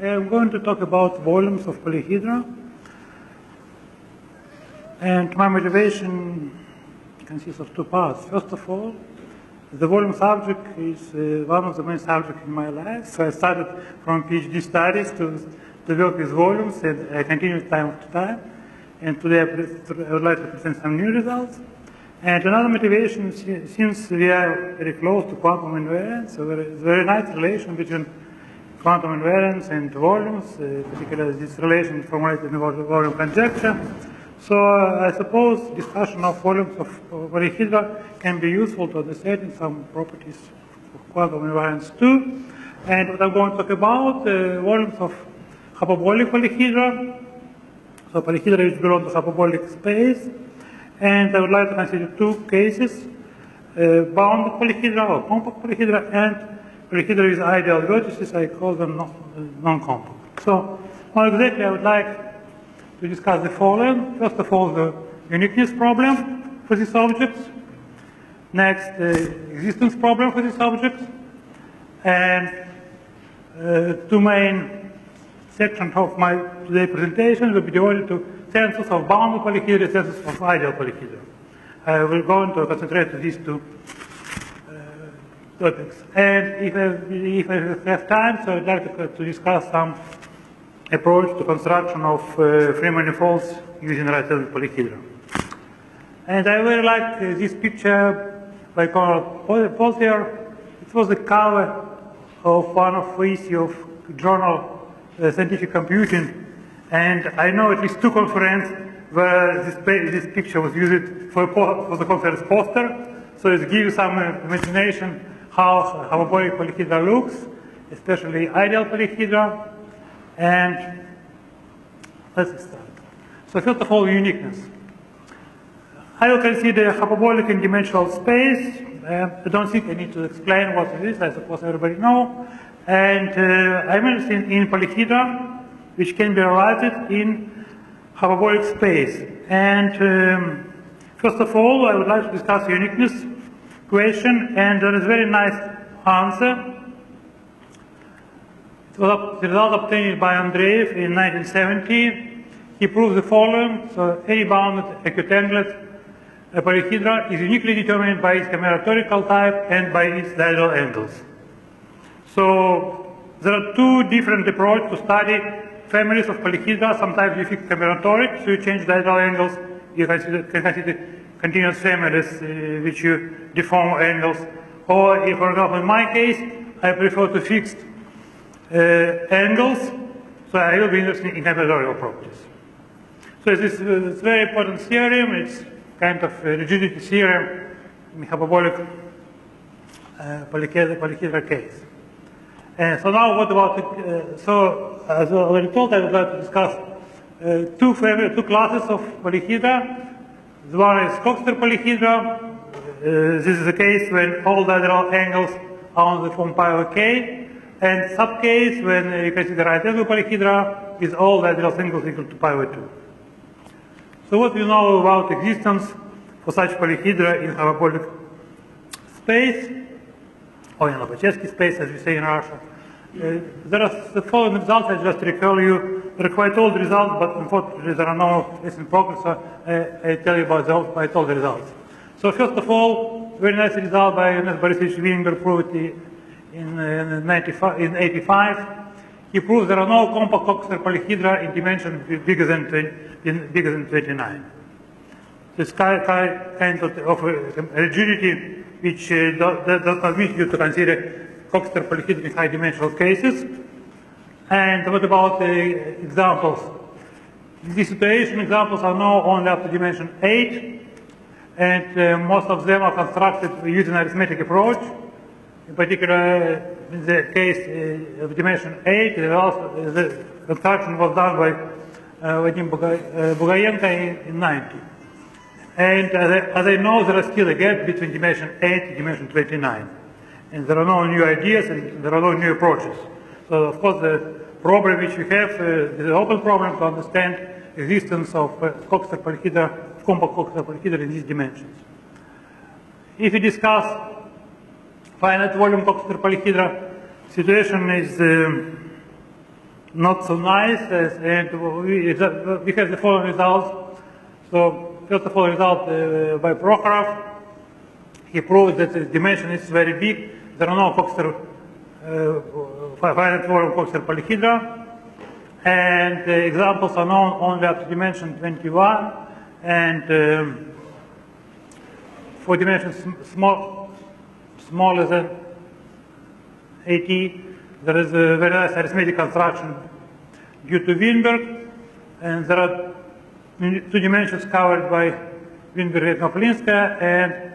I'm going to talk about volumes of polyhedra. And my motivation consists of two parts. First of all, the volume subject is one of the main subjects in my life. So I started from PhD studies to work with volumes, and I continue time to time. And today I would like to present some new results. And another motivation, since we are very close to quantum invariance, so there is a very nice relation between quantum invariance and volumes, particularly this relation formulated in the volume conjecture. So I suppose discussion of volumes of polyhedra can be useful to understanding some properties of quantum invariance too. And what I'm going to talk about, volumes of hyperbolic polyhedra. So polyhedra which belong to hyperbolic space. And I would like to consider two cases, bounded polyhedra or compact polyhedra and polyhedra with ideal vertices. I call them non-compact. So more exactly I would like to discuss the following. First of all, the uniqueness problem for these objects. Next, the existence problem for these objects. And two main sections of my today's presentation will be devoted to census of bounded polyhedra, census of ideal polyhedra. I will go into concentrate on these two topics. And if I have time, so I'd like to discuss some approach to construction of free manifolds using right-handed polyhedra. And I very like this picture by Conrad Pothier. It was the cover of one of the issues of journal Scientific Computing. And I know at least two conferences where this picture was used for the conference poster. So it gives some imagination how hyperbolic polyhedra looks, especially ideal polyhedra. And let's start. So first of all, uniqueness. I will consider hyperbolic in dimensional space. I don't think I need to explain what it is. I suppose everybody knows. And I'm interested in polyhedra which can be realized in hyperbolic space. And first of all, I would like to discuss uniqueness question, and there is a very nice answer. It was the result obtained by Andreev in 1970. He proved the following: so any bounded acutanglet polyhedra is uniquely determined by its combinatorial type and by its diagonal angles. So there are two different approaches to study families of polyhedra. Sometimes you fix combinatoric, so you change diagonal angles. You can consider continuous families which you deform angles. Or, if, for example, in my case, I prefer to fix angles, so I will be interested in combinatorial properties. So this is a very important theorem. It's kind of a rigidity theorem in hyperbolic polyhedra case. So now what about, as I already told, I would like to discuss two classes of polyhedra. The one is Coxeter polyhedra. This is the case when all diagonal angles are on the form pi over k, and subcase when you consider right angle polyhedra with all diagonal angles equal to pi over 2. So what we know about existence for such polyhedra in hyperbolic space, or in Lobachevsky space, as we say in Russia. There are the following results. I just recall you. There are quite old results, but unfortunately there are no tests in progress, so I tell you about the old results. So first of all, very nice result by Ernest Borisovich Wiener proved in 85. He proved there are no compact Coxeter polyhedra in dimension bigger than 29. This kind of rigidity which does not permit you to consider Coxeter polyhedra in high dimensional cases. And what about the examples? In this situation, examples are now only up to dimension 8, and most of them are constructed using arithmetic approach. In particular, in the case of dimension 8, the construction was done by Vadim Bugayenko in 90. And as I know, there is still a gap between dimension 8 and dimension 29. And there are no new ideas and there are no new approaches. So, of course, the problem which we have is an open problem to understand the existence of Coxeter polyhedra, compact Coxeter polyhedra in these dimensions. If we discuss finite volume Coxeter polyhedra, situation is not so nice, and we have the following results. So first of all, result by Prokhorov. He proved that the dimension is very big. There are no Coxeter finite volume Coxeter polyhedra, and examples are known only up to dimension 21. And for dimensions smaller than 80, there is a very nice arithmetic construction due to Weinberg, and there are two dimensions covered by Weinberg and Koplinska, and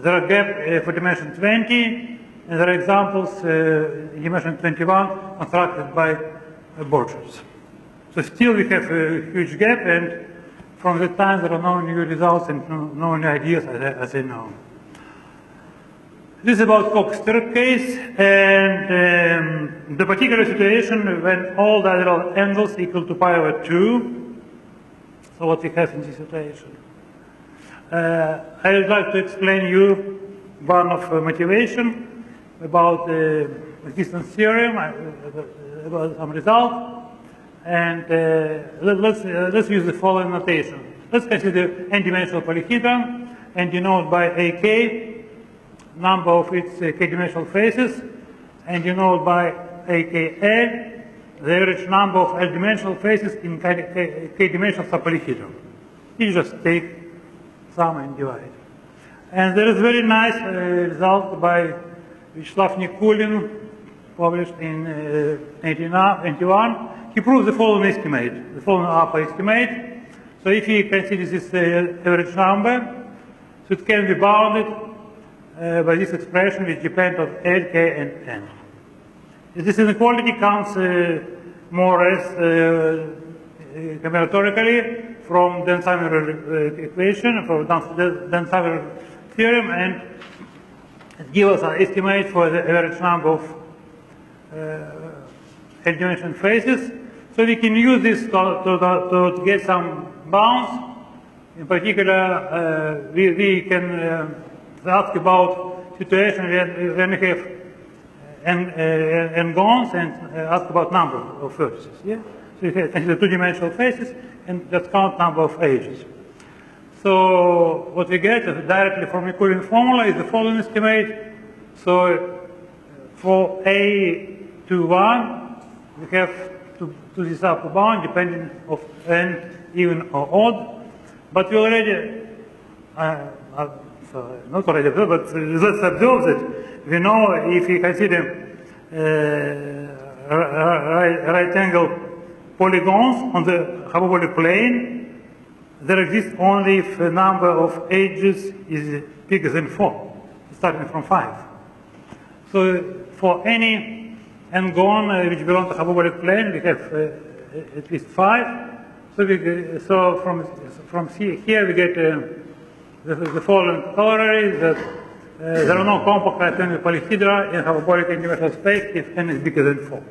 there are gaps for dimension 20, and there are examples in dimension 21 constructed by Borchers. So still we have a huge gap, and from that time there are no new results and no new ideas as I know. This is about Coxeter case, and the particular situation when all diagonal angles equal to pi over 2. So what we have in this situation. I would like to explain you one of motivation about the existence theorem, about some result, and let's use the following notation. Let's consider n-dimensional polyhedron and denote by AK number of its k-dimensional faces, and denote by AKL the average number of L-dimensional faces in k-dimensional subpolyhedron. You just take sum and divide. And there is a very nice result by Vyacheslav Nikulin, published in 1991. He proves the following estimate, the following upper estimate. So if you consider this average number, so it can be bounded by this expression which depends on L, K, and N. This inequality comes more or less combinatorically from Dan-Samuel equation, from Dan-Samuel theorem, and it gives us an estimate for the average number of L-dimension faces. So we can use this to get some bounds. In particular, we can ask about situation when we have n-gons and ask about number of vertices. Yeah? So you can consider two-dimensional faces and just count number of edges. So what we get directly from Nikulin formula is the following estimate. So for A21, we have to this upper bound depending of n even or odd. But we already, not already observed, but let's observe that we know if we consider right angle polygons on the hyperbolic plane, there exists only if the number of edges is bigger than 4, starting from 5. So for any n-gon which belongs to hyperbolic plane, we have at least 5. So from here we get the following corollary that there are no compact right angle polyhedra in hyperbolic n-dimensional space if n is bigger than 4.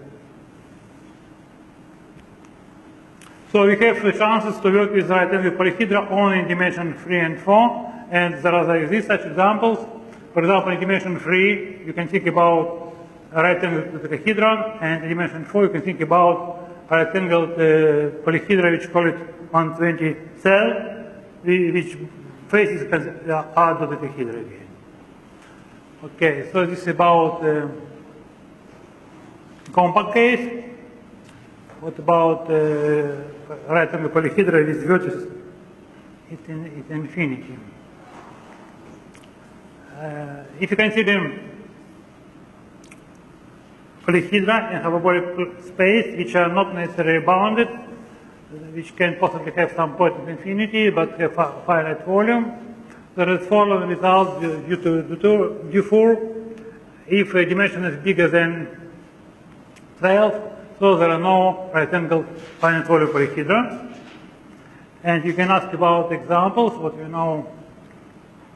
So we have chances to work with right angle polyhedra only in dimension 3 and 4, and there exist such examples. For example, in dimension 3, you can think about a right angle dodecahedron, and in dimension 4, you can think about a right angle polyhedra, which call it 120 cell, which faces are dodecahedra again. Okay, so this is about compact case. What about right angle polyhedra with vertices at infinity? If you consider polyhedra in hyperbolic space which are not necessarily bounded, which can possibly have some point of infinity but have a finite volume, there is following result due to Dufour. If a dimension is bigger than 12, so there are no right angle finite volume polyhedra. And you can ask about examples, what you know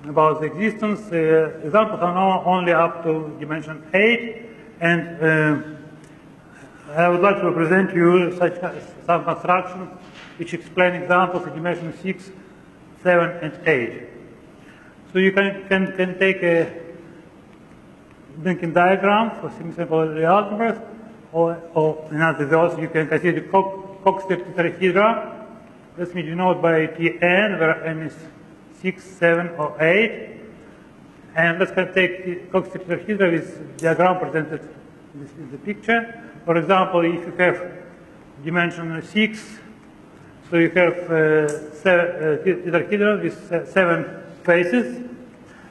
about the existence. Examples are known only up to dimension 8, and I would like to present you some constructions which explain examples of dimension 6, 7, and 8. So you can take a linking diagram for symmetrical algebras or in other words, you can consider Coxeter tetrahedra. Let me denote by Tn, where n is 6, 7, or 8. And let's take Coxeter tetrahedra with diagram presented in the picture. For example, if you have dimension 6, so you have tetrahedra with 7 faces.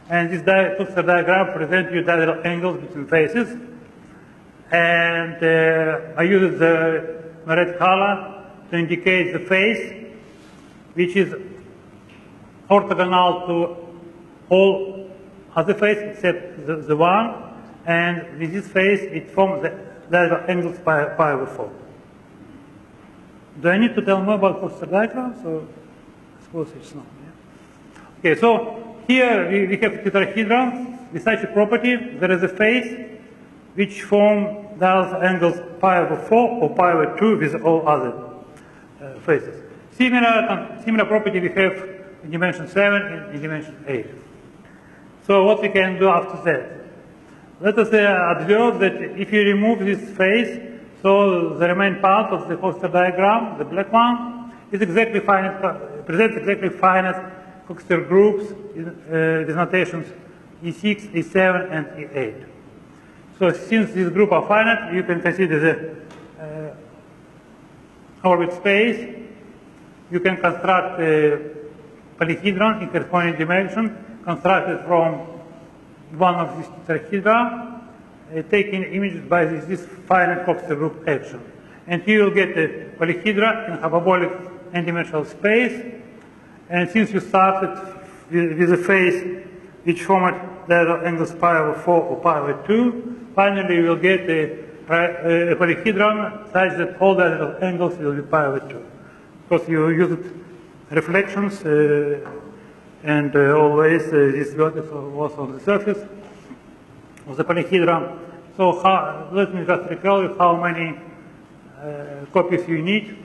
And this Coxeter diagram presents you diagonal angles between faces. And I use the red color to indicate the face, which is orthogonal to all other faces except the one. And with this face, it forms the diagonal angles pi over 4. Do I need to tell more about Coxeter diagram? So I suppose it's not. Yeah? Okay, so here we have tetrahedra with such a property. There is a face which form diagonal angles pi over 4 or pi over 2 with all other faces. Similar property we have in dimension 7 and in dimension 8. So what we can do after that? Let us observe that if you remove this face, so the remaining part of the Coxeter diagram, the black one, is exactly finite, presents exactly finite Coxeter groups with notations E6, E7, and E8. So since these groups are finite, you can consider the orbit space. You can construct a polyhedron in corresponding dimension constructed from one of these tetrahedra, taking images by this finite Coxeter group action. And you will get a polyhedra in hyperbolic n-dimensional space. And since you started with a face which formed diagonal angles pi over 4 or pi over 2, finally you will get a polyhedron such that all diagonal angles will be pi over 2. Because you used reflections and always this vertex was on the surface of the polyhedron. So let me just recall you how many copies you need.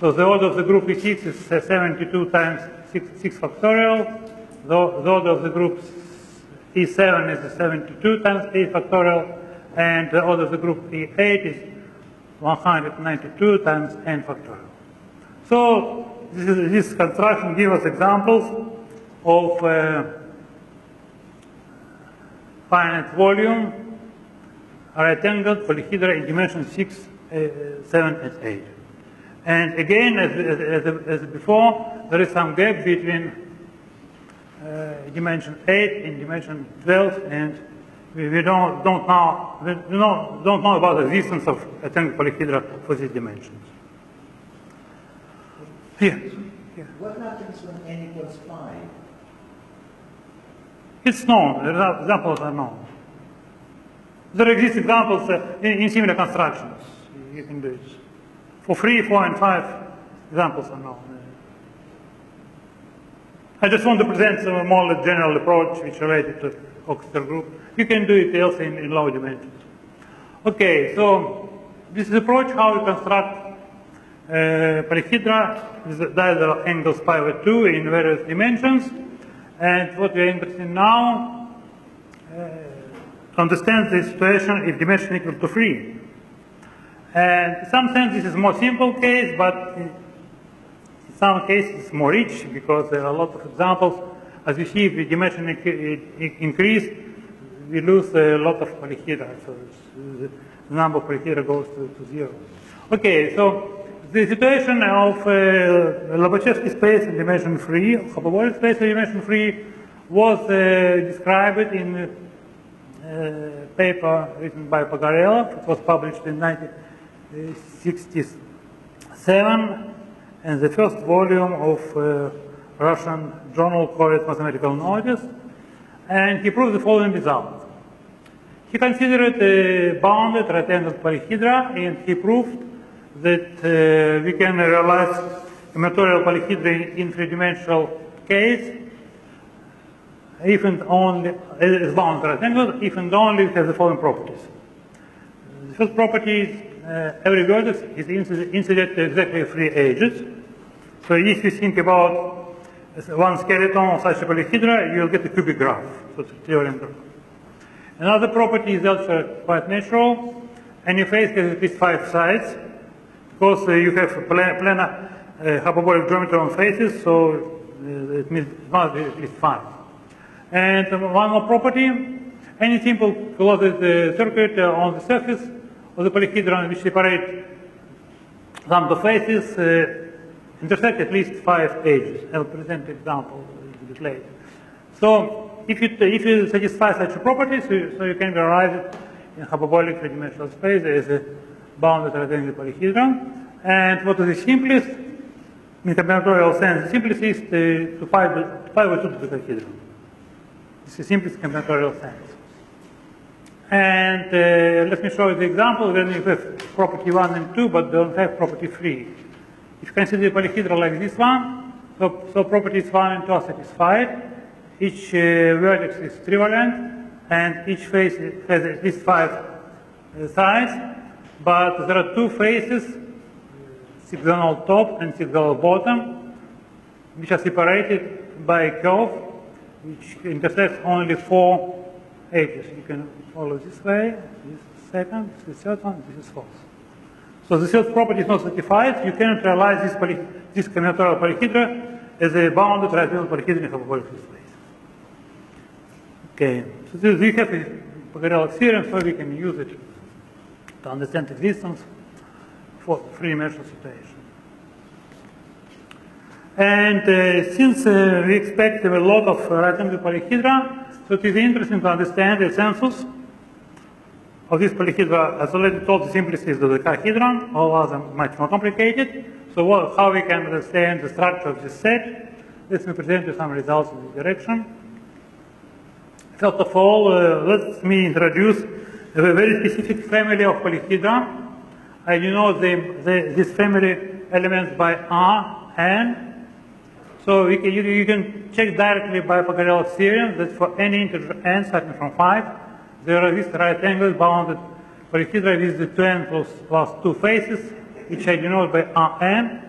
So the order of the group E6 is 72 times 6 factorial. The order of the group E7 is 72 times 8 factorial. And the order of the group E8 is 192 times n factorial. So this construction gives us examples of finite volume, right-angled polyhedra in dimension 6, 7, and 8. And again, as before, there is some gap between dimension 8 and dimension 12, and we don't know about the existence of right-angled polyhedra for these dimensions. Here. What happens when n equals 5? It's known. The examples are known. There exist examples in similar constructions. You can do it. For 3, 4, and 5, examples are known. I just want to present some more general approach which is related to Coxeter group. You can do it also in low dimensions. Okay, so this is the approach how we construct polyhedra with diagonal angles pi over 2 in various dimensions. And what we are interested in now to understand the situation if dimension equal to 3. And in some sense this is a more simple case, but in some cases it's more rich because there are a lot of examples. As you see, if the dimension increase, we lose a lot of polyhedra. So the number of polyhedra goes to 0. Okay, so the situation of Lobachevsky space in dimension 3, hyperbolic space in dimension 3, was described in a paper written by Pogarelov. It was published in 1967, and the first volume of Russian journal called Mathematical Notice. And he proved the following result. He considered a bounded right-angled polyhedra, and he proved that we can realize combinatorial polyhedra in three-dimensional case if and only as bounded right-angled, if and only it has the following properties. The first property is every vertex is incident to exactly 3 edges. So if you think about one skeleton of such a polyhedra, you'll get a cubic graph. So it's a theorem graph. Another property is also quite natural. any face has at least 5 sides, because you have planar hyperbolic geometry on faces, so it means it must be at least 5. And one more property, any simple closed circuit on the surface of the polyhedron which separate some of the faces intersect at least 5 edges. I'll present an example a little bit later. So if you satisfy such a property, so you can visualize it in hyperbolic three-dimensional space as a bounded rectangular polyhedron. And what is the simplest in combinatorial sense? The simplest is to find the two polyhedron. This is the simplest combinatorial sense. And let me show you the example when you have property 1 and 2, but don't have property 3. If you consider a polyhedron like this one, so properties 1 and 2 are satisfied. Each vertex is trivalent, and each face has at least 5 sides. But there are 2 faces, six-gonal top and six-gonal bottom, which are separated by a curve which intersects only 4 edges. You can follow this way, this is second, this is third one, this is fourth. So the third property is not satisfied. You cannot realize this combinatorial polyhedra as a bounded right-angled polyhedron in hyperbolic space. Okay, so we have a Pogorelov theorem, so we can use it to understand existence for three-dimensional situation. And since we expect a lot of right-angled polyhedra, so it is interesting to understand the census of this polyhedra. As already told, the simplest is the decahedron, all others are much more complicated. So how we can understand the structure of this set? Let me present you some results in this direction. First of all, let me introduce a very specific family of polyhedra. And you know this family elements by R, N. So you can check directly by Pogorelov theorem that for any integer n starting from 5, there exists right-angled bounded polyhedra with the 2n plus 2 faces, which I denote by Rn.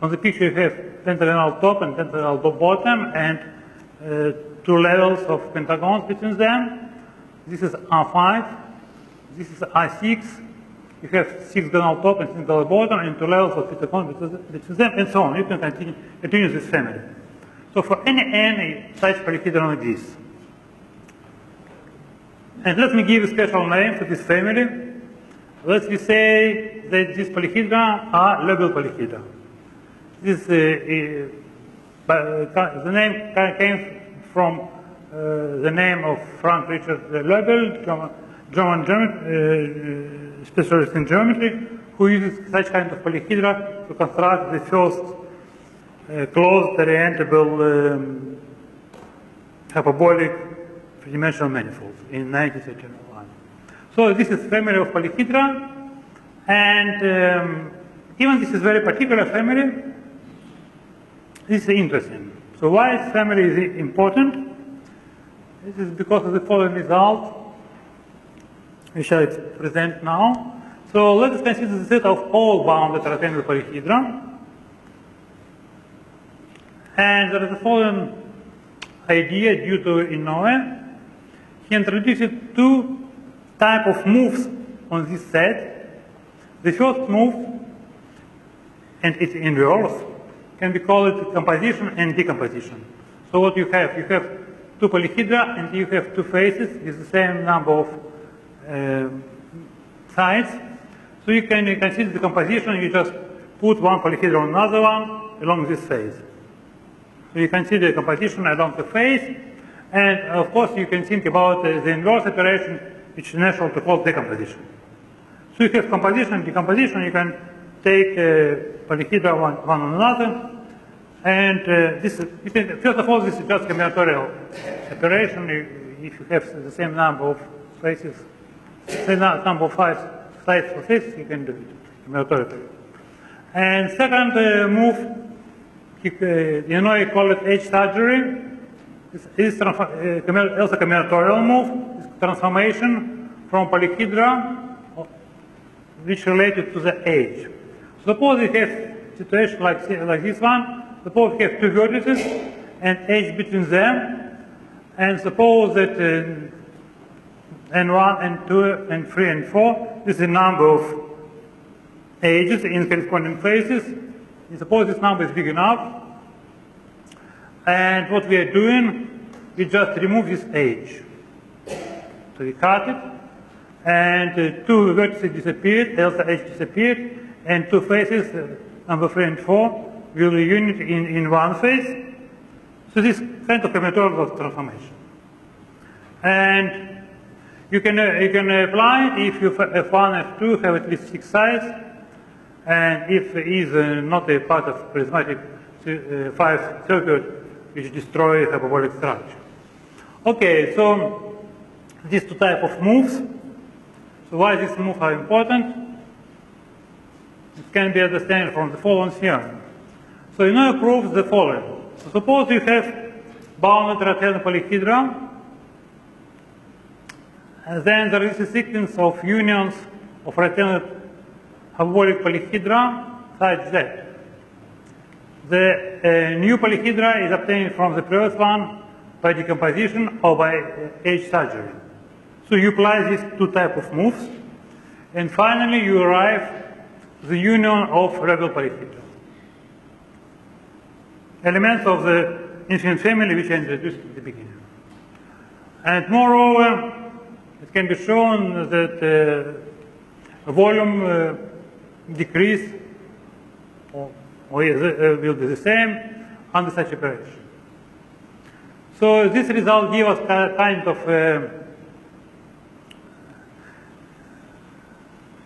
On the picture you have pentagonal top and pentagonal bottom, and 2 levels of pentagons between them. This is R5, this is R6. You have 6-gonal top and 6-gonal bottom, and 2 levels of pentagons between them, and so on. You can continue this family. So for any n, such polyhedron exists. And let me give a special name for this family. Let's say that these polyhedra are Löbel polyhedra. This the name came from the name of Frank Richard Löbel, German specialist in geometry, who uses such kind of polyhedra to construct the first closed orientable hyperbolic three-dimensional manifolds in 1931. So this is family of polyhedra, and even this is very particular family. This is interesting. So why this family is important? This is because of the following result, which I present now. So let us consider the set of all bounded rectangular polyhedra. And there is the following idea due to Inoue. He introduced 2 types of moves on this set. The first move, and it's inverse, can be called composition and decomposition. So what you have 2 polyhedra and you have 2 faces with the same number of sides. So you can consider the composition, you just put one polyhedra on another one along this face. So you consider the composition along the face, and of course you can think about the inverse operation, which is natural to call decomposition. So you have composition and decomposition, you can take polyhedra one on another, and first of all, this is just combinatorial operation. If you have the same number of faces, same number of 5 sides for faces, you can do it combinatorially. And second move, Inoue call it edge surgery. This is also combinatorial move. It's transformation from polyhedra which related to the edge. Suppose we have situation like this one. Suppose we have 2 vertices and edge between them, and suppose that N1, N2, N3, and 4. This is the number of edges in corresponding faces. And suppose this number is big enough. And what we are doing, we just remove this edge. So we cut it, and two vertices disappeared, delta H disappeared, and two faces, number 3 and 4, will unite in one face. So this kind of combinatorial transformation. And you can apply if you F1, F2 have at least 6 sides, and if is not a part of prismatic 5 circuit which destroy hyperbolic structure. Okay, so these two types of moves. So why these moves are important? It can be understood from the following theorem. So Inouye proves the following. So suppose you have bounded Ratelin polyhedra, and then there is a sequence of unions of Ratelin hyperbolic polyhedra such that the new polyhedra is obtained from the previous one by decomposition or by H surgery. So you apply these two types of moves, and finally you arrive the union of regular polyhedra. Elements of the infinite family which I introduced at the beginning. And moreover, it can be shown that volume decrease or will be the same under such operation. So this result gives us kind of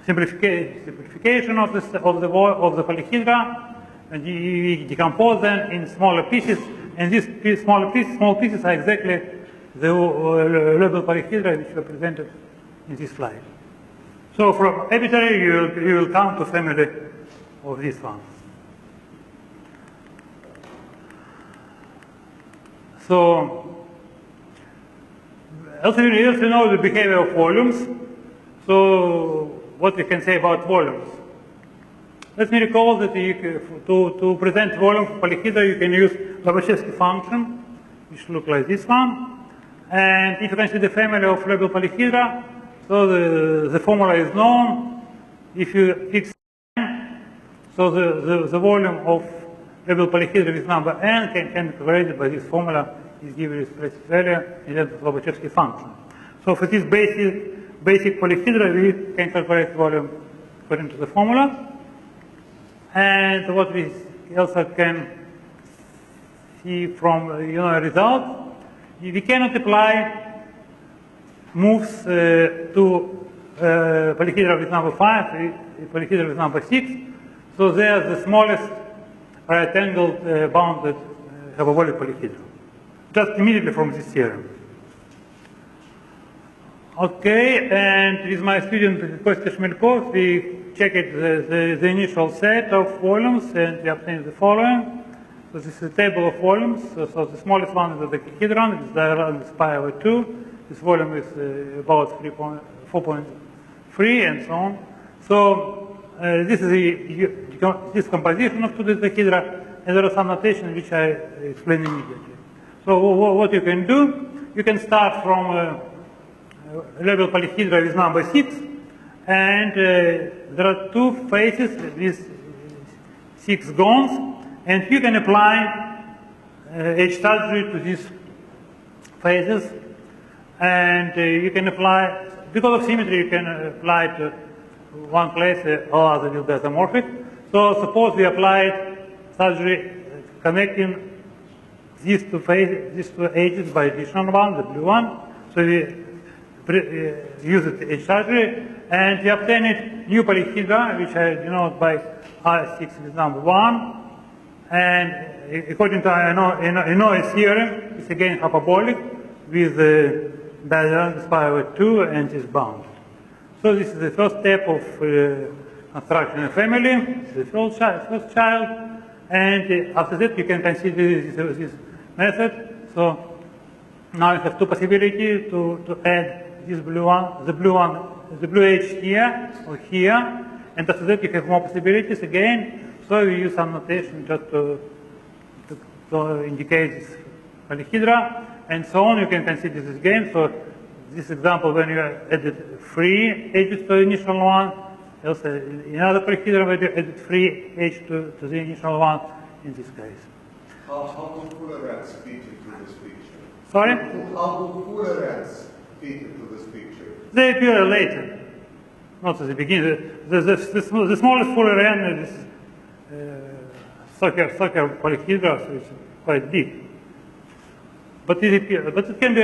simplification of the polyhedra, and we decompose them in smaller pieces, and these small pieces are exactly the level polyhedra which were presented in this slide. So from arbitrary you will come to family of this one. So also you know the behavior of volumes. So what we can say about volumes? Let me recall that to present volume for polyhedra you can use Lobachevsky function, which looks like this one. And if you consider the family of labile polyhedra, so the formula is known. If you fix n, so the volume of labile polyhedra with number n can be calculated by this formula, is given with expressive value in terms of Lobachevsky function. So for this basic polyhedra we can calculate volume according to the formula. And what we also can see from a result, we cannot apply moves to polyhedra with number 5, polyhedra with number 6. So they are the smallest right-angled bounded hyperbolic polyhedra. Just immediately from this theorem. Okay, and with my student Kostya Shmelkov, we checked the initial set of volumes, and we obtained the following. So this is a table of volumes. So the smallest one is the dodecahedron. Its diagram is pi over 2. This volume is about 4.3 and so on. So this is this composition of two dodecahedra, and there are some notation which I explain immediately. So what you can do, you can start from labile polyhedra with number 6, and there are two faces with 6 gones, and you can apply H surgery to these faces, and you can apply, because of symmetry, you can apply it to one place or other will be isomorphic. So suppose we applied surgery connecting these two faces, these two edges by additional one, the blue one. So we use it H surgery, and we obtain it new polyhedra, which I denote by R6 with number 1. And according to Inouye's theorem, it's again hyperbolic with the diagonal pi over 2 and is bounded. So this is the first step of construction of family. This is the first child, and after that you can consider this method. So now you have two possibilities to add this blue one, the blue edge here or here, and after that you have more possibilities again. So we use some notation just to indicate this polyhedra, and so on. You can consider this game. So this example when you added 3 edges to the initial one. Also, in other polyhedra where you added 3 edges to the initial one in this case. How do Fullerens fit into this picture? Sorry? How do Fullerens fit into this picture? They appear later, not at the beginning. The smallest Fuller-N is soccer polyhedra, so it's quite big. But it can be,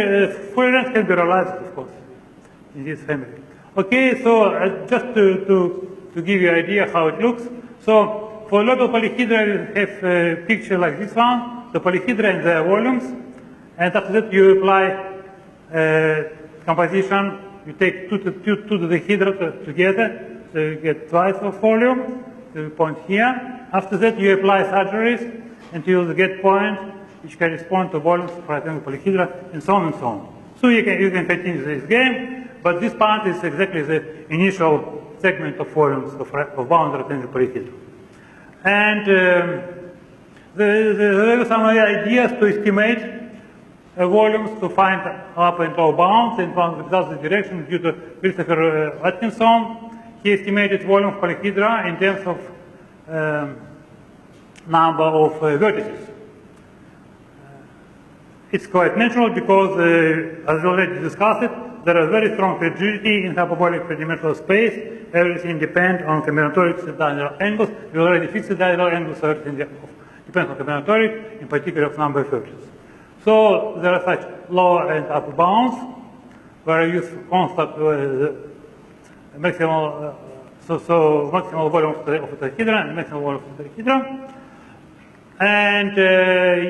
Fuller-N can be realized, of course, in this family. Okay, so just to give you an idea how it looks. So for local polyhedra, you have a picture like this one, the polyhedra and their volumes. And after that, you apply composition. You take two to the hydra together, so you get twice of volume, the point here. After that, you apply surgeries until you get point which correspond to volumes of right-angle polyhedra, and so on and so on. So you can continue this game, but this part is exactly the initial segment of volumes of bound right-angle polyhedra. And there are some ideas to estimate volumes to find upper and lower bounds, and one results the direction due to Christopher Atkinson. He estimated volume of polyhedra in terms of number of vertices. It's quite natural because, as we already discussed it, there is very strong rigidity in hyperbolic three-dimensional space. Everything depends on combinatorics and diagonal angles. We already fixed the diagonal angles, so everything depends on combinatorics, in particular of number of vertices. So there are such lower and upper bounds, where I use constant maximal, maximal volume of the tetrahedron and maximal volume of the tetrahedron. And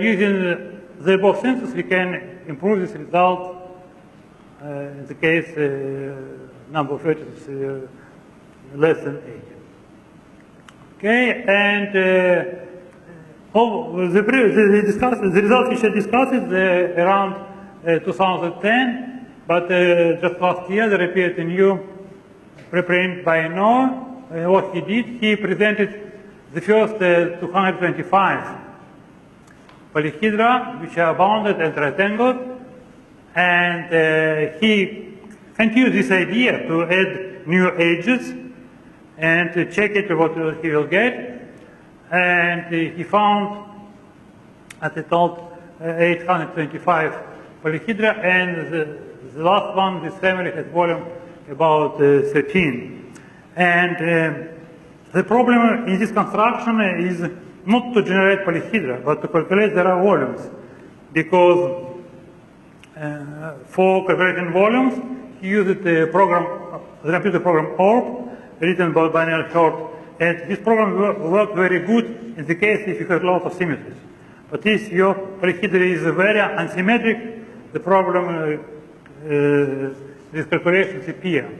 using the above synthesis, we can improve this result. In the case, number of vertices less than 8. Okay, and the results which I discussed is around 2010, but just last year there appeared a new preprint by Noah. What he did, he presented the first 225 polyhedra which are bounded and right-angled, and he continued this idea to add new edges and to check it what he will get. And he found at the top 825 polyhedra, and the last one, this family, has volume about 13. And the problem in this construction is not to generate polyhedra, but to calculate their volumes, because for calculating volumes, he used the computer program ORB, written by Daniel Short. And this program worked very good in the case if you have a lot of symmetries. But if your polyhedra is very unsymmetric, the problem, these calculations appear.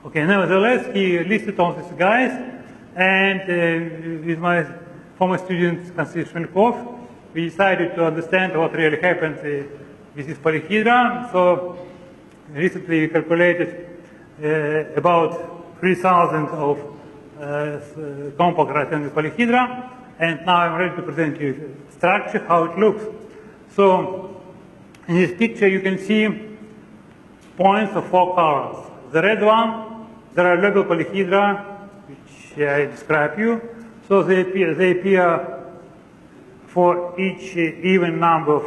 Okay, nevertheless, he listed all these guys, and with my former student, Konstantin Shmelkov, we decided to understand what really happened with this polyhedra. So recently we calculated about 3,000 of compact right-angle polyhedra, and now I'm ready to present you structure, how it looks. So in this picture you can see points of 4 colors. The red one, there are label polyhedra, which I describe you. So they appear for each even number of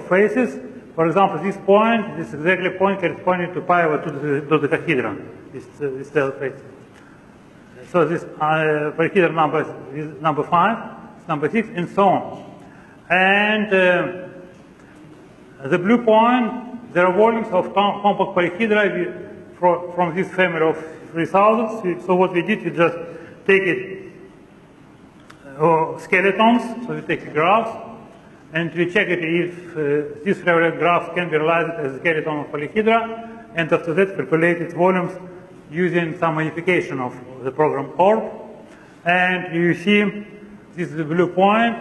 faces. For example, this point, this exactly point corresponding to pi over 2 to the dodecahedron. This cell face. So this polyhedron number is number 5, number 6, and so on. And the blue point, there are volumes of compact polyhedra from this family of 3,000. So what we did, we just take it skeletons. So we take the graphs, and we check it if these graphs can be realized as a skeleton of polyhedra, and after that calculate its volumes using some modification of the program ORB. And you see this is the blue point.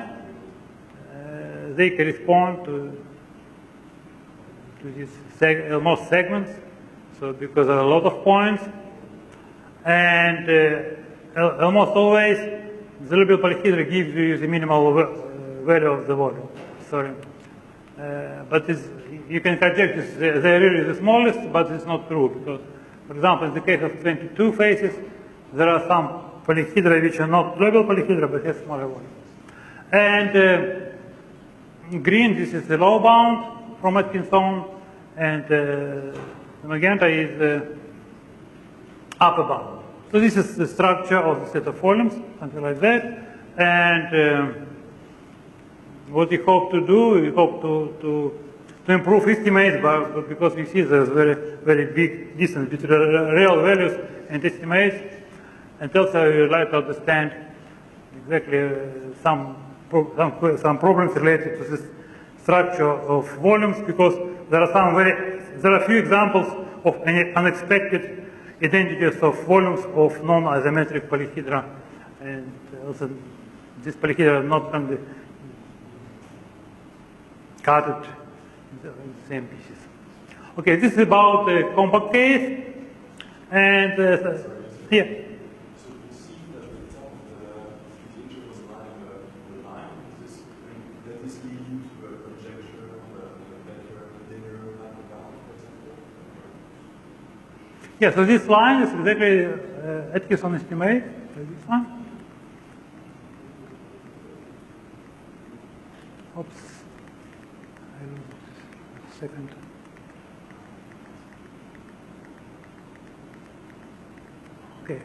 They correspond to these most segments, so because there are a lot of points. And almost always the label polyhedra gives you the minimal value of the volume. Sorry. But you can project this, they're really the smallest, but it's not true because, for example, in the case of 22 faces, there are some polyhedra which are not global polyhedra but have smaller volume. And green, this is the low bound from Atkinson, and the magenta is the upper bound. So this is the structure of the set of volumes, something like that. And what we hope to do, we hope to improve estimates, but because we see there's very big distance between real values and estimates, and also we would like to understand exactly some problems related to this structure of volumes, because there are a few examples of unexpected identities of volumes of non-isometric polyhedra, and also this polyhedra not can be cut in the same pieces. Okay, this is about the compact case, and here. So you see that the top of the integral line, that is leading to a projection of a better linear hyperbolic, for example? Yeah, so this line is exactly Atkinson estimate, this one. Oops. Second. Okay.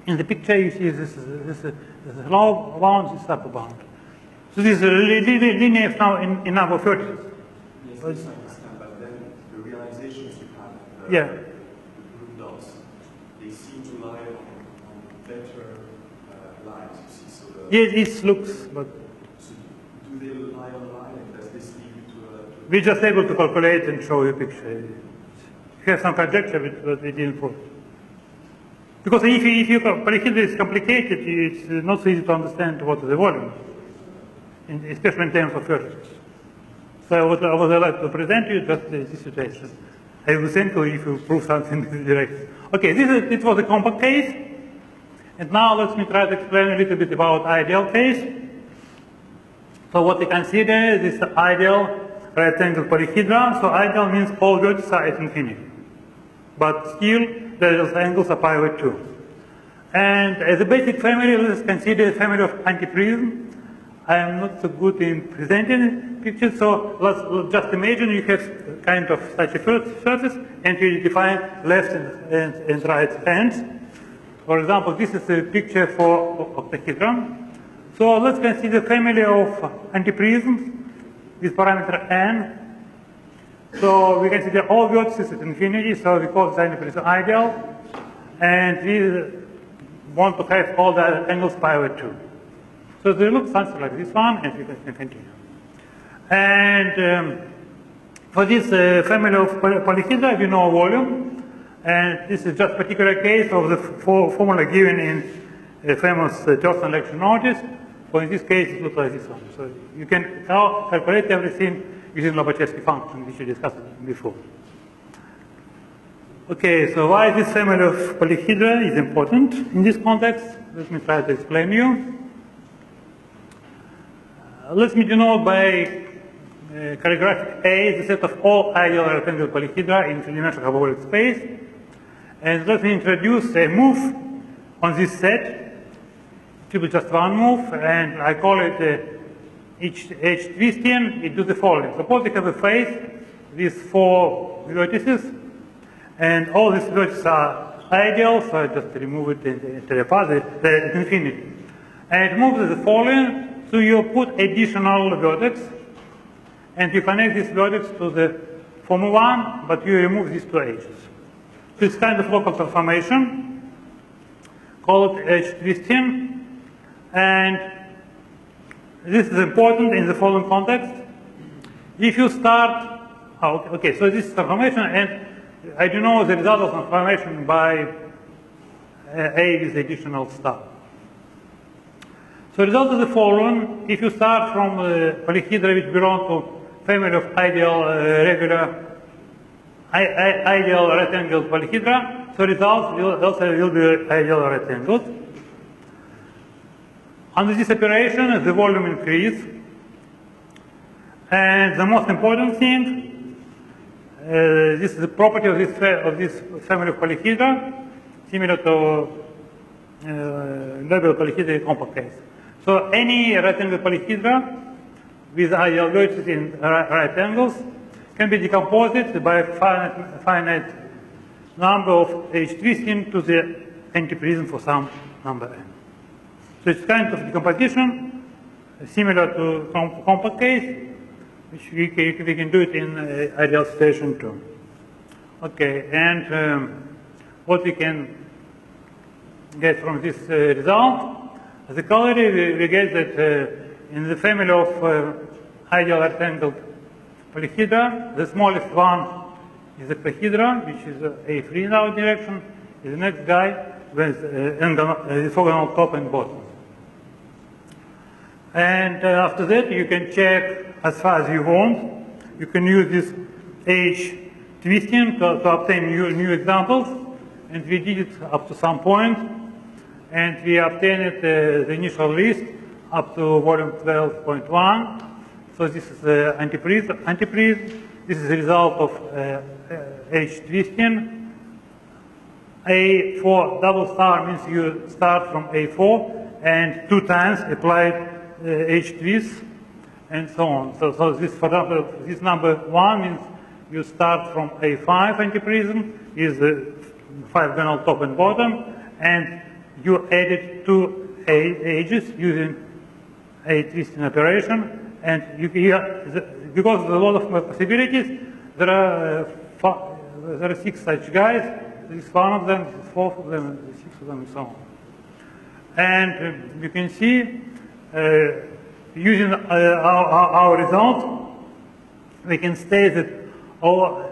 In the picture, you see this is low bound, this is upper bound. So this is a linear now in number of vertices. Yes, I understand, but then the realizations you have, Yeah. the group dots, they seem to lie on better lines, you see. So Yeah, this looks, but so do they lie on line, and does this lead you to a... we're just able to calculate and show you a picture. We have some conjecture, but we didn't prove. Because if your polyhedra is complicated, it's not so easy to understand what is the volume, especially in terms of vertices. So what I would like to present you just this situation. I will send you if you prove something in this direction. Okay, it was a compact case, and now let me try to explain a little bit about ideal case. So what we consider is ideal right-angled polyhedra. So ideal means all vertices are at infinity, but still the angles are pi over 2. And as a basic family, let's consider a family of antiprism. I am not so good in presenting pictures, so let's just imagine you have kind of such a surface, and you define left and right ends. For example, this is a picture for octahedron. So let's consider a family of antiprisms with parameter n. So we consider all vertices at infinity, so we call this antiprism ideal, and we want to have all the angles pi over 2. So they look something like this one, and we can continue. And for this family of polyhedra, we know volume, and this is just a particular case of the formula given in the famous Thurston lecture notice. So in this case, it looks like this one. So you can now calculate everything using Lobachevsky function, which we discussed before. Okay, so why this family of polyhedra is important in this context? Let me try to explain you. Let me denote by choreographic A the set of all ideal rectangular polyhedra in three-dimensional hyperbolic space. And let me introduce a move on this set. It will be just one move, and I call it H twisting. It does the following. Suppose we have a face with 4 vertices, and all these vertices are ideal, so I just remove it into the path, the infinity. And it moves the following. So you put additional vertex, and you connect this vertex to the form 1, but you remove these 2 edges. So it's kind of local transformation, called edge twisting, and this is important in the following context. If you start, okay, so this is transformation, and I do know the result of transformation by A with additional star. So the result is the following. If you start from polyhedra which belong to family of ideal regular ideal rectangled polyhedra, so results also will be ideal rectangles. Under this operation, the volume increases, And the most important thing, this is the property of this family of polyhedra, similar to Lebel polyhedra in compact case. So any right-angled polyhedra with ideal vertices in right angles can be decomposed by a finite number of H3 to the antiprism for some number n. So it's kind of decomposition similar to compact case, which we can do it in ideal situation too. Okay, and what we can get from this result, as a corollary, we get that in the family of ideal right-angled polyhedra, the smallest one is the polyhedra, which is A3 in our direction, is the next guy with orthogonal top and bottom. And after that, you can check as far as you want. You can use this H twisting to obtain new examples, and we did it up to some point, and we obtained the initial list up to volume 12.1. So this is the antiprism. This is the result of H twisting. A4 double star means you start from A4 and 2 times applied H twist and so on. So this, for example, this number 1 means you start from A5 antiprism, is the 5 gonal top and bottom, and you added 2 edges using a twisting operation. And you, because there's a lot of possibilities, there are 6 such guys. This is 1 of them, this is 4 of them, this is 6 of them, and so on. And you can see, using our result, we can state that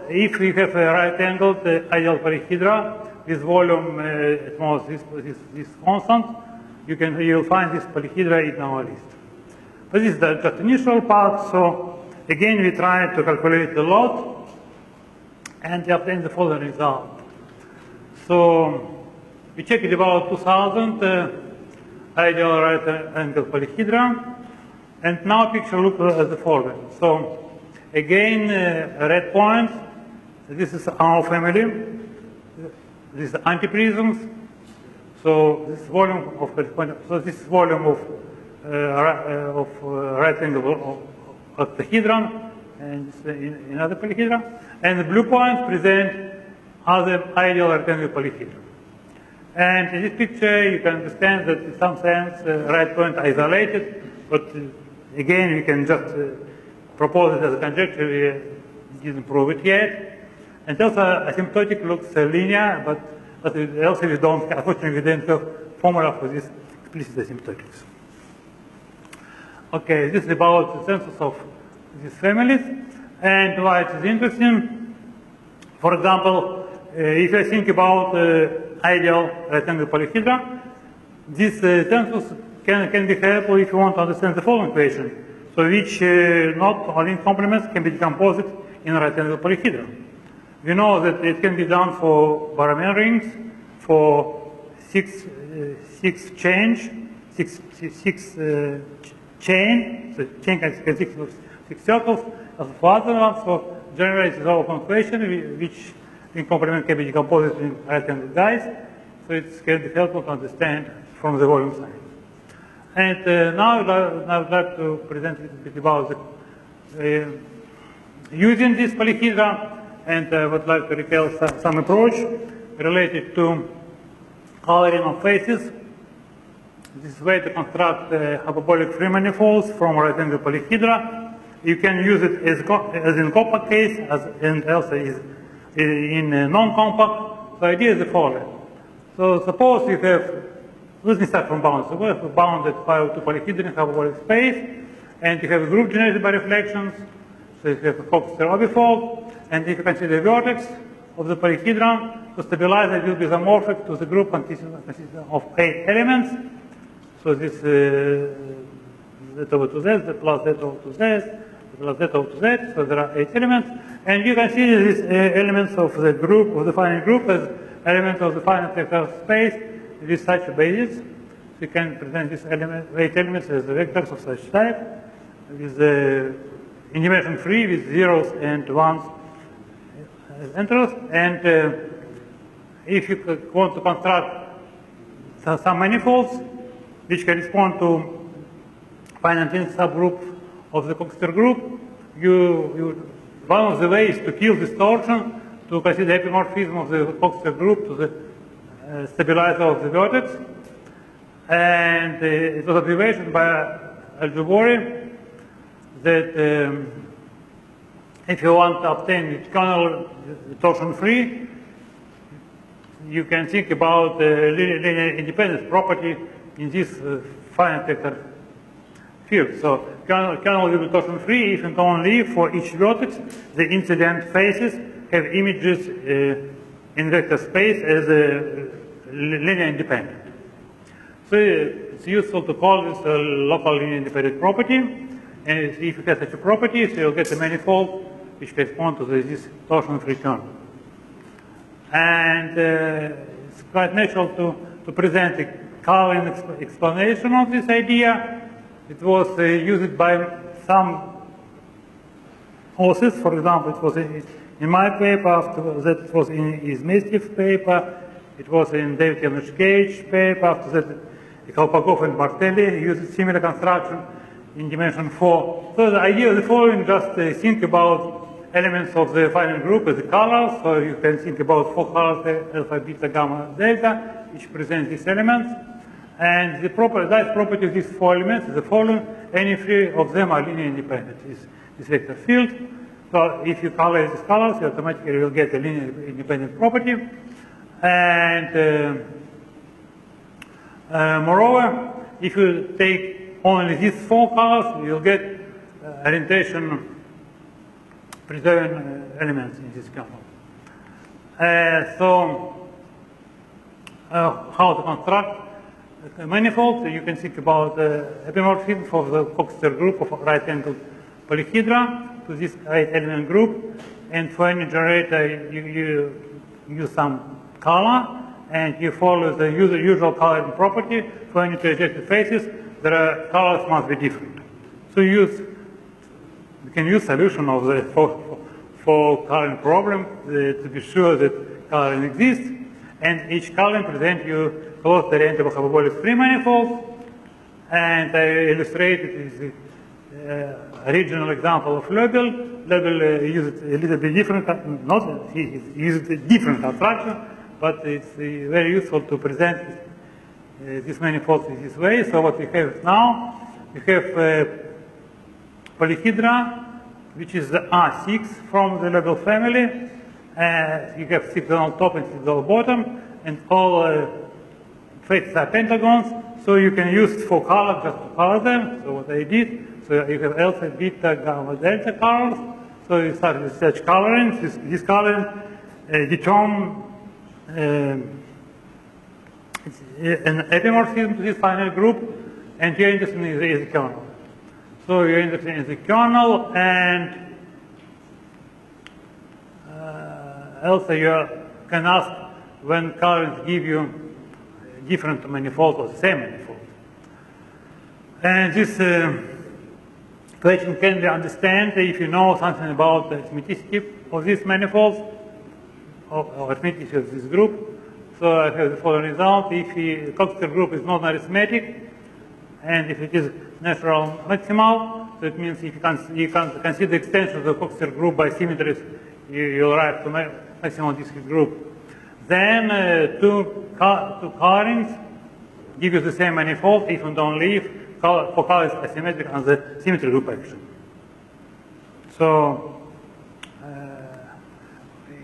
if we have a right-angled ideal polyhedra with volume at most this constant, you'll find this polyhedra in our list. But this is just initial part, so again we try to calculate the load and we obtain the following result. So we checked about 2000 ideal right-angled polyhedra, and now picture look at the following. So again, red point, this is our family, this is antiprisms, so this volume of right angle of polyhedron and another polyhedra, and the blue points present other ideal right-angled polyhedron. And in this picture, you can understand that in some sense, right points are isolated, but again, we can just propose it as a conjecture. We didn't prove it yet. And also, asymptotic looks linear, but also we don't, unfortunately, we don't have formula for this explicit asymptotics. Okay, this is about the census of these families, and why it is interesting. For example, if I think about ideal right-angled polyhedra, this census can be helpful if you want to understand the following equation. So which not only complements can be decomposed in right-angled polyhedra. We know that it can be done for Baramian rings, for six chain, so chain consists of 6 circles, as for other ones, so generally it's an open equation which in complement can be decomposed in right-angled guys, so it can be helpful to understand from the volume sign. And now I would like to present a little bit about using this polyhedra, and I would like to recall some approach related to coloring of faces. This way to construct hyperbolic free manifolds from right-angled polyhedra. You can use it as in compact case, and also is in non-compact. The idea is the following. So suppose you have, let me start from bound. So we have a bounded to polyhedron hyperbolic space, and you have a group generated by reflections. So you have a focused orbifold, and if you consider the vertex of the polyhedron, to stabilize it will be isomorphic to the group consisting of 8 elements. So this Z over to Z, the plus Z over to Z, the plus Z over to Z, so there are 8 elements. And you consider these elements of the group, of the finite group, as elements of the finite vector space with such a basis. So you can present these 8 elements as vectors of such type, with in dimension 3 with zeros and ones as enters. And if you want to construct some manifolds which correspond to finite subgroup of the Coxeter group, one of the ways to kill this torsion to consider epimorphism of the Coxeter group to the stabilizer of the vertex. And it was observation by Algebori that if you want to obtain kernel torsion-free, you can think about linear independence property in this finite vector field. So kernel will be torsion-free if and only for each vertex the incident faces have images in vector space as linear independent. So it's useful to call this a local linear independent property. And if you have such a property, so you'll get a manifold which corresponds to this torsion-free kernel. And it's quite natural to present a Carlin explanation of this idea. It was used by some authors. For example, it was in my paper, after that it was in Izmestev's paper, it was in David Janusz-Cage's paper, after that Kolpakov and Bartelli used similar construction in dimension 4. So the idea is the following: just think about elements of the finite group as the colors. So you can think about 4 colors, alpha, beta, gamma, delta, which present these elements. And the property of these 4 elements is the following: any 3 of them are linear independent. This vector field. So if you color these colors, you automatically will get a linear independent property. And moreover, if you take only these 4 colors, you'll get orientation preserving elements in this kernel. So how to construct a manifold? You can think about epimorphism for the Coxeter group of right-angled polyhedra to this right-element group. And for any generator, you use some color, and you follow the usual coloring property. For any trajectory faces, the colors must be different. So you can use solution of the for coloring problem to be sure that coloring exists, and each coloring presents you closed orientable hyperbolic free manifolds. And I illustrated with the original example of Löbel. Löbel used a little bit different, he used a different construction, but it's very useful to present these manifolds in this way. So what we have now, we have polyhedra, which is the R6 from the Löbel family. You have 6 on top and 6 on bottom, and all faces are pentagons. So you can use 4 colors just to color them. So what I did, so you have alpha, beta, gamma, delta colors. So you start with such coloring. This coloring determines an epimorphism to this finite group, and you're interested in the kernel. So you're interested in the kernel, and also you can ask when colors give you different manifold or the same manifold. And this question can be understood if you know something about the arithmeticity of these manifolds, or arithmetic of this group. So I have the following result: if the Coxeter group is non-arithmetic, and if it is natural maximal, so it means if you can consider extension of the Coxeter group by symmetries, you arrive to maximal discrete group. Then two colorings give you the same manifold if and only if for color is asymmetric on the symmetry group action. So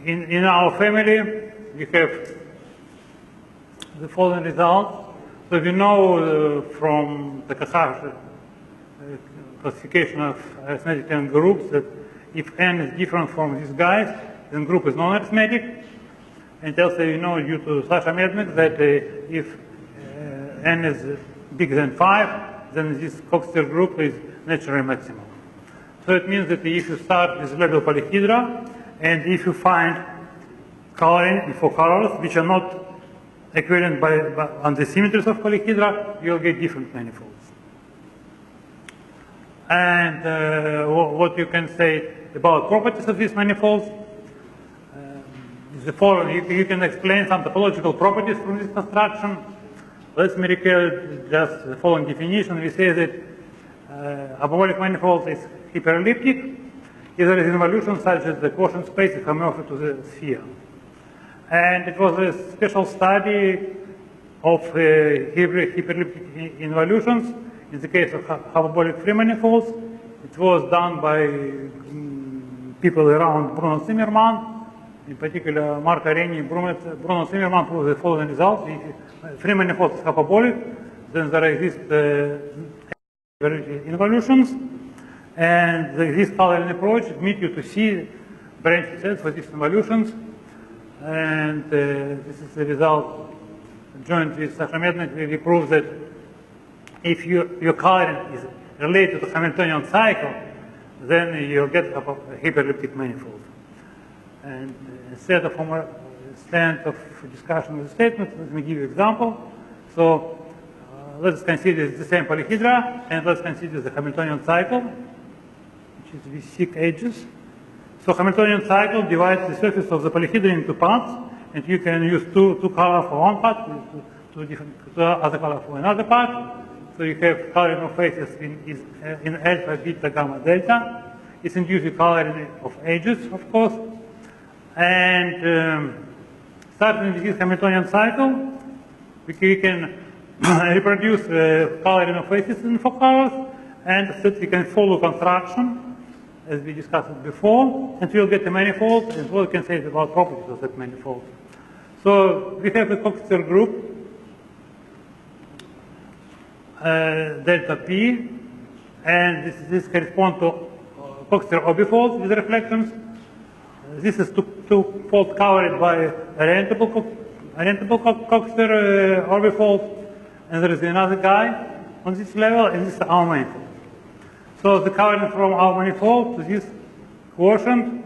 in our family we have the following result. So we know from the Kasar classification of arithmetic n groups that if n is different from these guys, then group is non-arithmetic. And also you know due to Sasha measurement that if n is bigger than 5, then this Coxeter group is naturally maximal. So it means that if you start with Löbel polyhedra, and if you find coloring for colors which are not equivalent on the symmetries of polyhedra, you'll get different manifolds. And what you can say about properties of these manifolds is the following. You can explain some topological properties from this construction. Let me recall just the following definition. We say that hyperbolic manifold is hyperelliptic if there is an involution such that the quotient space is homeomorphic to the sphere. And it was a special study of hyperelliptic involutions in the case of hyperbolic free manifolds. It was done by people around Bruno Zimmermann, in particular Mark Areni, Bruno Zimmermann proved the following result. If free manifold is hyperbolic, then there exist involutions, and this coloring approach admits you to see branch sets for these involutions, and this is the result joined with Sacramento. We prove that if your coloring is related to the Hamiltonian cycle, then you get a hyperelliptic manifold. And instead of discussion of the statement, let me give you an example. So let's consider the same polyhedra, and let's consider the Hamiltonian cycle, which is with 6 edges. So Hamiltonian cycle divides the surface of the polyhedra into parts, and you can use two colors for one part, two other colors for another part. So you have coloring of faces in alpha, beta, gamma, delta. It's induced with coloring of edges, of course. And starting with this Hamiltonian cycle, we can reproduce coloring of faces in 4 colors, and so we can follow construction, as we discussed before, and we'll get a manifold, and what we can say about properties of that manifold. So we have a Coxeter group, delta P, and this corresponds to Coxeter obifolds with reflections. This is two-fold covered by orientable Coxeter orbifold, and there is another guy on this level, and this is our manifold. So the covering from our manifold to this quotient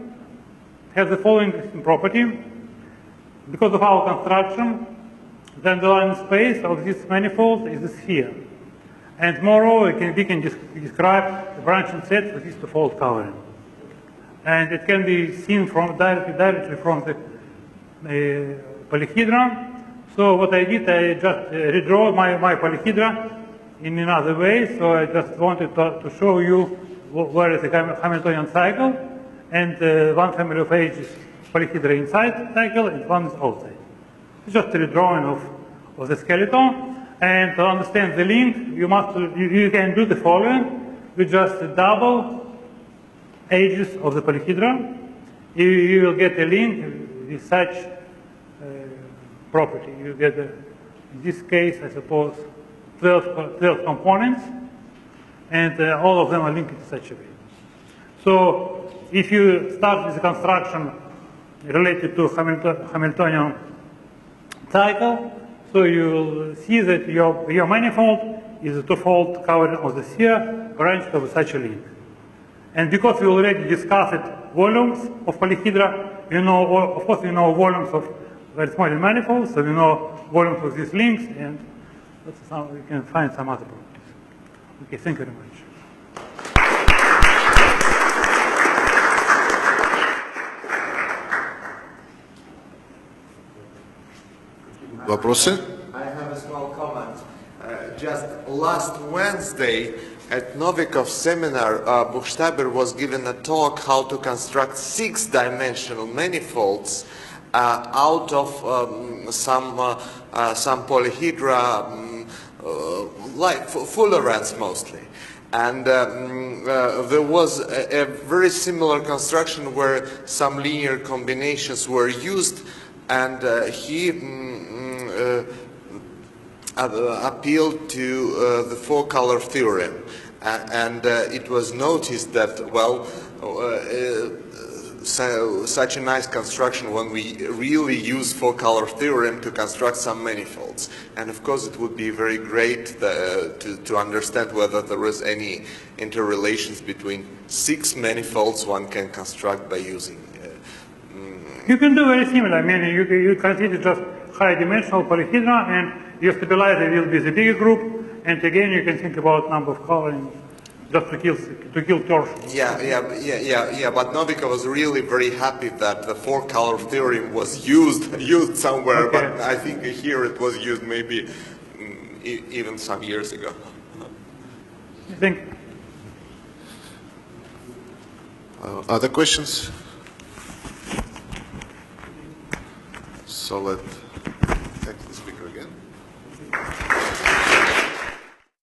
has the following property. Because of our construction, the underlying space of this manifold is a sphere. And moreover, we can describe the branching set with this two-fold covering. And it can be seen directly from the polyhedra. So what I did, I just redraw my polyhedra in another way. So I just wanted to show you where is the Hamiltonian cycle, and one family of edges polyhedra inside cycle and one is outside. It's just a redrawing of the skeleton. And to understand the link, you can do the following. You just double edges of the polyhedra. You will get a link with such property. You get, in this case, I suppose, 12 components, and all of them are linked in such a way. So if you start with the construction related to Hamiltonian cycle, so you will see that your manifold is a two-fold covering of the sphere branched over such a link. And because we already discussed volumes of polyhedra, of course we know volumes of very small manifolds, so we know volumes of these links, and we can find some other properties. Okay, thank you very much. Вопросы? I have a small comment. Just last Wednesday at Novikov's seminar, Buchstaber was given a talk how to construct 6-dimensional manifolds out of some polyhedra, like Fullerenes mostly. And there was a very similar construction where some linear combinations were used, and he appealed to the four-color theorem, and it was noticed that, well, such a nice construction when we really use four-color theorem to construct some manifolds. And of course it would be very great to understand whether there is any interrelations between 6 manifolds one can construct by using. You can do very similar. I mean, you consider just high-dimensional polyhedra, and your stabilizer will be the bigger group, and again you can think about number of coloring just to kill torsion. Yeah, but Novikov was really very happy that the four-color theorem was used somewhere, Okay. but I think here it was used maybe even some years ago. I think. Other questions? So let's thank the speaker again.